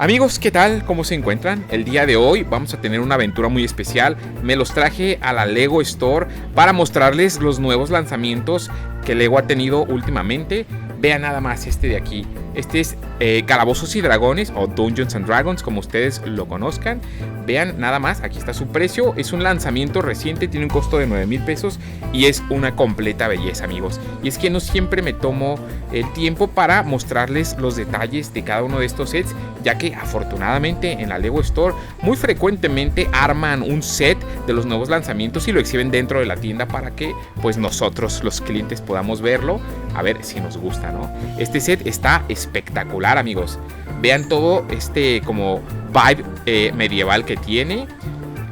Amigos, ¿qué tal? ¿Cómo se encuentran? El día de hoy vamos a tener una aventura muy especial. Me los traje a la Lego Store para mostrarles los nuevos lanzamientos que Lego ha tenido últimamente. Vean nada más este de aquí. Este es Calabozos y Dragones o Dungeons and Dragons, como ustedes lo conozcan. Vean nada más, aquí está su precio. Es un lanzamiento reciente, tiene un costo de 9,000 pesos y es una completa belleza, amigos. Y es que no siempre me tomo el tiempo para mostrarles los detalles de cada uno de estos sets, ya que afortunadamente en la Lego Store muy frecuentemente arman un set de los nuevos lanzamientos y lo exhiben dentro de la tienda para que pues nosotros los clientes podamos verlo, a ver si nos gusta, ¿no? Este set está espectacular, amigos. Vean todo este como vibe medieval que tiene,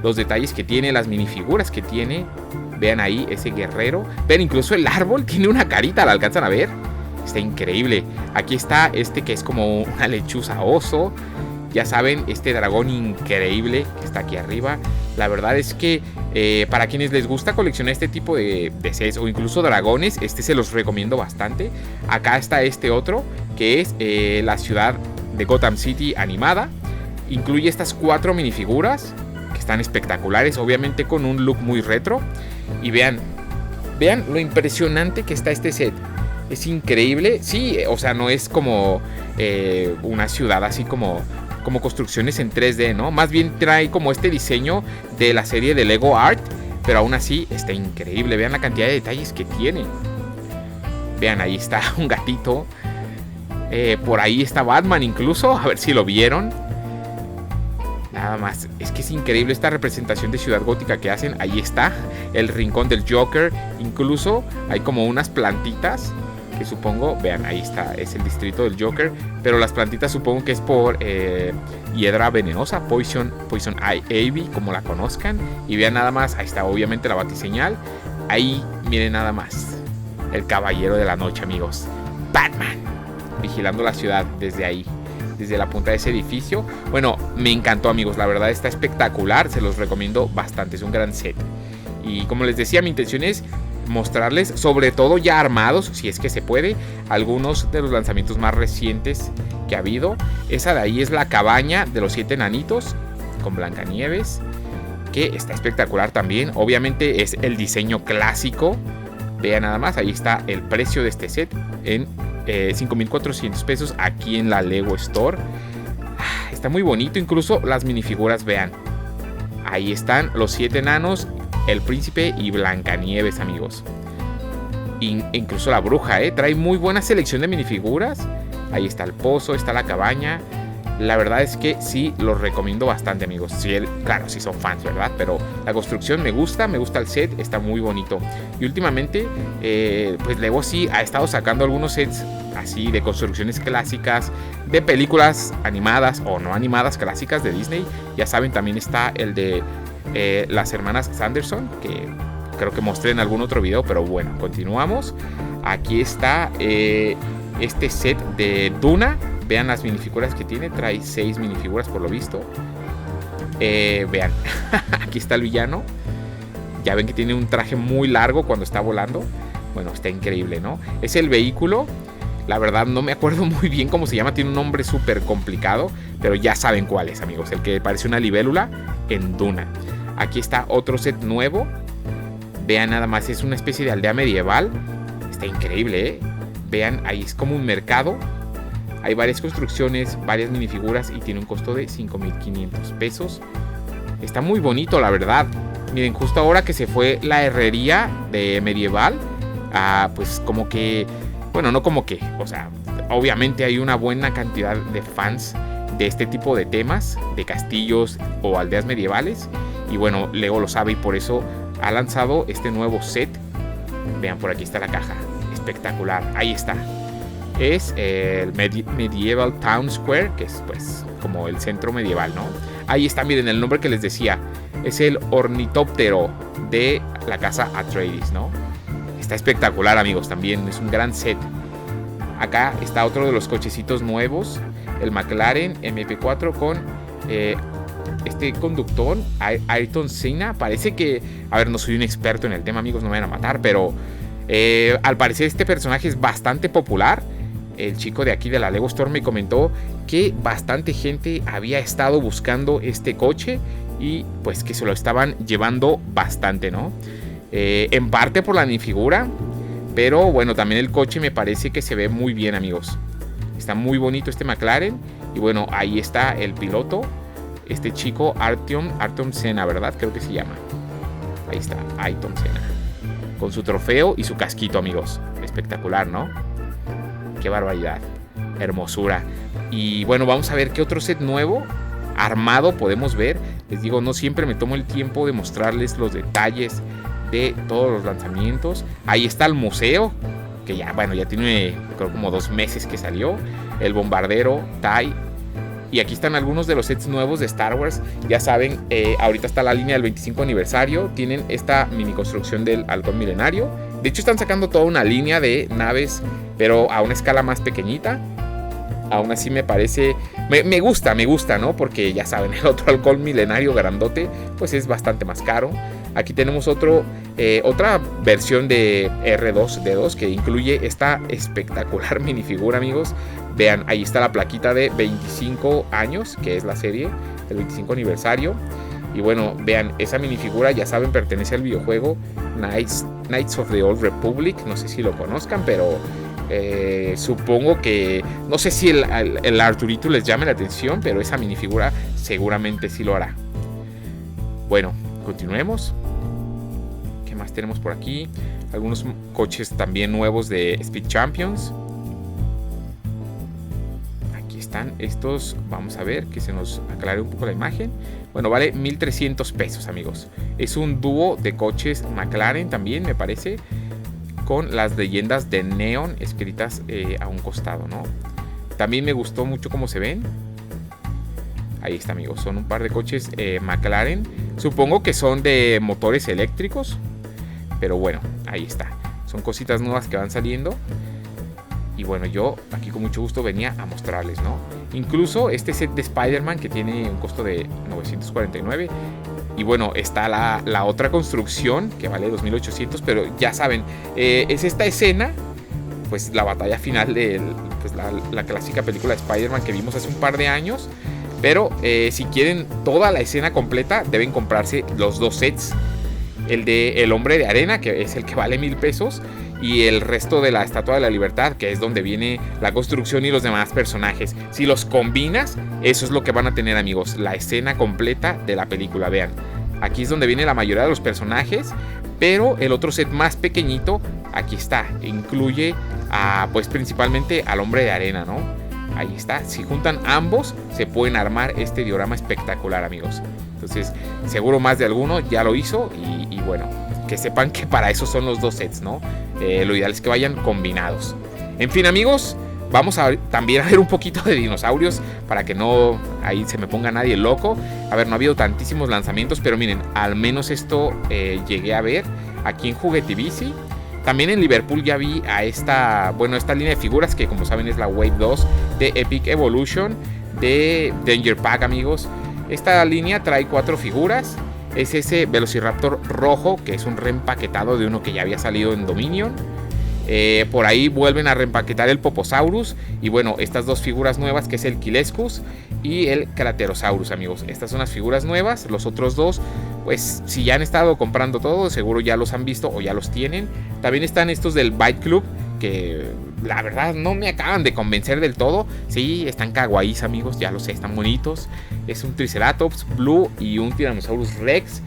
los detalles que tiene, las minifiguras que tiene. Vean ahí ese guerrero. Vean, incluso el árbol tiene una carita, ¿la alcanzan a ver? Está increíble. Aquí está este que es como una lechuza oso. Ya saben, este dragón increíble que está aquí arriba. La verdad es que para quienes les gusta coleccionar este tipo de sets o incluso dragones, este se los recomiendo bastante. Acá está este otro que es la ciudad de Gotham City animada. Incluye estas 4 minifiguras que están espectaculares, obviamente con un look muy retro. Y vean lo impresionante que está este set. Es increíble. Sí, o sea, no es como una ciudad así como construcciones en 3D, ¿no? Más bien trae como este diseño de la serie de Lego Art, pero aún así está increíble. Vean la cantidad de detalles que tiene. Vean, ahí está un gatito. Por ahí está Batman incluso, a ver si lo vieron. Nada más, es que es increíble esta representación de ciudad gótica que hacen. Ahí está el rincón del Joker. Incluso hay como unas plantitas que supongo, vean, ahí está, es el distrito del Joker, pero las plantitas supongo que es por hiedra venenosa, Poison Ivy, como la conozcan. Y vean nada más, ahí está obviamente la batiseñal. Ahí miren nada más, el caballero de la noche, amigos, Batman, vigilando la ciudad desde ahí, desde la punta de ese edificio. Bueno, me encantó, amigos, la verdad está espectacular, se los recomiendo bastante, es un gran set. Y como les decía, mi intención es mostrarles, sobre todo ya armados, si es que se puede, algunos de los lanzamientos más recientes que ha habido. Esa de ahí es la cabaña de los 7 enanitos con Blancanieves, que está espectacular también. Obviamente es el diseño clásico. Vean nada más, ahí está el precio de este set en 5,400 pesos aquí en la Lego Store. Está muy bonito, incluso las minifiguras, vean. Ahí están los 7 enanos, el príncipe y Blancanieves, amigos. Incluso la bruja, trae muy buena selección de minifiguras. Ahí está el pozo, está la cabaña. La verdad es que sí, los recomiendo bastante, amigos. Sí, claro, sí son fans, ¿verdad? Pero la construcción me gusta el set, está muy bonito. Y últimamente, pues Lego sí ha estado sacando algunos sets así de construcciones clásicas, de películas animadas o no animadas clásicas de Disney. Ya saben, también está el de las hermanas Sanderson, que creo que mostré en algún otro video, pero bueno, continuamos. Aquí está este set de Duna. Vean las minifiguras que tiene, trae 6 minifiguras por lo visto. Vean, aquí está el villano. Ya ven que tiene un traje muy largo cuando está volando. Bueno, está increíble, ¿no? Es el vehículo. La verdad no me acuerdo muy bien cómo se llama, tiene un nombre súper complicado, pero ya saben cuál es, amigos, el que parece una libélula en Duna. Aquí está otro set nuevo. Vean nada más, es una especie de aldea medieval. Está increíble, Vean, ahí es como un mercado. Hay varias construcciones, varias minifiguras y tiene un costo de 5,500 pesos. Está muy bonito, la verdad. Miren, justo ahora que se fue la herrería de medieval, pues como que, bueno, no como que, o sea, obviamente hay una buena cantidad de fans de este tipo de temas, de castillos o aldeas medievales. Y bueno, Lego lo sabe y por eso ha lanzado este nuevo set. Vean, por aquí está la caja. Espectacular, ahí está. Es el Medieval Town Square, que es pues como el centro medieval, ¿no? Ahí está, miren el nombre que les decía. Es el ornitóptero de la casa Atreides, ¿no? Está espectacular, amigos, también es un gran set. Acá está otro de los cochecitos nuevos, el McLaren MP4 con este conductor, Ayrton Senna. Parece que, a ver, no soy un experto en el tema, amigos, no me van a matar, pero al parecer este personaje es bastante popular. el chico de aquí de la Lego Store me comentó que bastante gente había estado buscando este coche y pues que se lo estaban llevando bastante, ¿no? En parte por la minifigura, pero bueno, también el coche me parece que se ve muy bien, amigos. Está muy bonito este McLaren. Y bueno, ahí está el piloto, este chico Ayrton Senna, ¿verdad? Creo que se llama. Ahí está, Ayrton Senna, con su trofeo y su casquito, amigos. Espectacular, ¿no? Qué barbaridad, hermosura. Y bueno, vamos a ver qué otro set nuevo armado podemos ver. Les digo, no siempre me tomo el tiempo de mostrarles los detalles de todos los lanzamientos. Ahí está el museo, que ya, bueno, ya tiene creo como 2 meses que salió. El bombardero TIE. Y aquí están algunos de los sets nuevos de Star Wars. Ya saben, ahorita está la línea del 25 aniversario. Tienen esta mini construcción del halcón milenario. De hecho están sacando toda una línea de naves, pero a una escala más pequeñita. Aún así me parece, me gusta, ¿no? Porque ya saben, el otro halcón milenario grandote pues es bastante más caro. Aquí tenemos otra versión de R2D2 que incluye esta espectacular minifigura, amigos. Vean, ahí está la plaquita de 25 años, que es la serie, el 25 aniversario. Y bueno, vean, esa minifigura, ya saben, pertenece al videojuego Knights of the Old Republic. No sé si lo conozcan, pero supongo que, no sé si el Arturito les llame la atención, pero esa minifigura seguramente sí lo hará. Bueno, continuemos. ¿Qué más tenemos por aquí? Algunos coches también nuevos de Speed Champions. Aquí están estos. Vamos a ver que se nos aclare un poco la imagen. Bueno, vale 1,300 pesos, amigos. Es un dúo de coches McLaren también, me parece, con las leyendas de Neon escritas a un costado, ¿no? También me gustó mucho cómo se ven. Ahí está, amigos. Son un par de coches McLaren. Supongo que son de motores eléctricos. Pero bueno, ahí está. Son cositas nuevas que van saliendo. Y bueno, yo aquí con mucho gusto venía a mostrarles, ¿no? Incluso este set de Spider-Man que tiene un costo de 949. Y bueno, está la otra construcción que vale 2,800. Pero ya saben, es esta escena, pues la batalla final de pues, la clásica película de Spider-Man que vimos hace un par de años. Pero si quieren toda la escena completa, deben comprarse los 2 sets. El de El Hombre de Arena, que es el que vale 1,000 pesos. Y el resto de la Estatua de la Libertad, que es donde viene la construcción y los demás personajes. Si los combinas, eso es lo que van a tener, amigos. La escena completa de la película. Vean, aquí es donde viene la mayoría de los personajes. Pero el otro set más pequeñito, aquí está. Incluye pues principalmente al Hombre de Arena, ¿no? Ahí está. Si juntan ambos, se pueden armar este diorama espectacular, amigos. Entonces, seguro más de alguno ya lo hizo. Y bueno, que sepan que para eso son los 2 sets, ¿no? Lo ideal es que vayan combinados. En fin, amigos, vamos también a ver un poquito de dinosaurios para que no ahí se me ponga nadie loco. A ver, no ha habido tantísimos lanzamientos, pero miren, al menos esto llegué a ver aquí en Juguetivici. También en Liverpool ya vi a esta línea de figuras que, como saben, es la Wave 2 de Epic Evolution de Danger Pack, amigos. Esta línea trae 4 figuras. Es ese Velociraptor rojo, que es un reempaquetado de uno que ya había salido en Dominion. Por ahí vuelven a reempaquetar el Poposaurus. Y bueno, estas 2 figuras nuevas, que es el Quilescus y el Craterosaurus, amigos. Estas son las figuras nuevas. Los otros 2, pues si ya han estado comprando todo, seguro ya los han visto o ya los tienen. También están estos del Bike Club, que la verdad no me acaban de convencer del todo. Sí, están kawaiis, amigos, ya lo sé, están bonitos. Es un Triceratops Blue y un Tyrannosaurus Rex.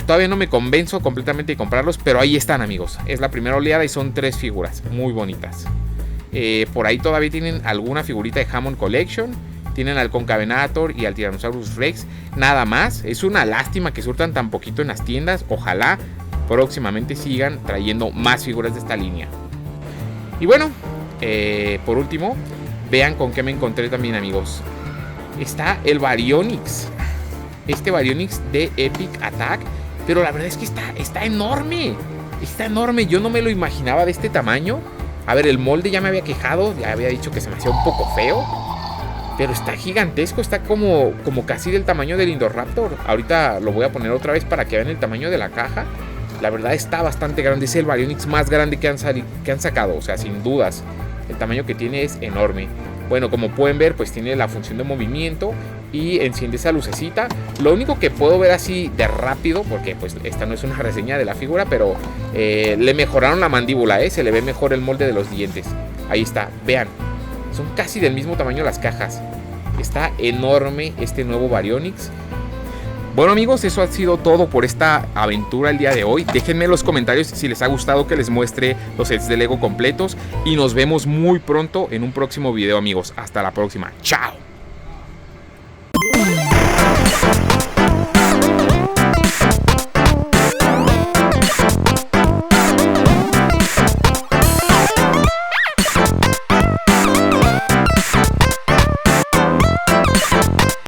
Todavía no me convenzo completamente de comprarlos, pero ahí están, amigos. Es la primera oleada y son 3 figuras muy bonitas. Por ahí todavía tienen alguna figurita de Hammond Collection. Tienen al Concavenator y al Tyrannosaurus Rex. Nada más. Es una lástima que surtan tan poquito en las tiendas. Ojalá próximamente sigan trayendo más figuras de esta línea. Y bueno, por último, vean con qué me encontré también, amigos. Está el Baryonyx. Este Baryonyx de Epic Attack. Pero la verdad es que está enorme. Está enorme. Yo no me lo imaginaba de este tamaño. A ver, el molde ya me había quejado. Ya había dicho que se me hacía un poco feo. Pero está gigantesco. Está como casi del tamaño del Indoraptor. Ahorita lo voy a poner otra vez para que vean el tamaño de la caja. La verdad está bastante grande. Es el Baryonyx más grande que han sacado. O sea, sin dudas. el tamaño que tiene es enorme. Bueno, como pueden ver, pues tiene la función de movimiento y enciende esa lucecita. Lo único que puedo ver así de rápido, porque pues esta no es una reseña de la figura, pero le mejoraron la mandíbula, se le ve mejor el molde de los dientes. Ahí está, vean, son casi del mismo tamaño las cajas. Está enorme este nuevo Baryonyx. Bueno amigos, eso ha sido todo por esta aventura el día de hoy. Déjenme en los comentarios si les ha gustado que les muestre los sets de Lego completos. Y nos vemos muy pronto en un próximo video amigos. Hasta la próxima. ¡Chao!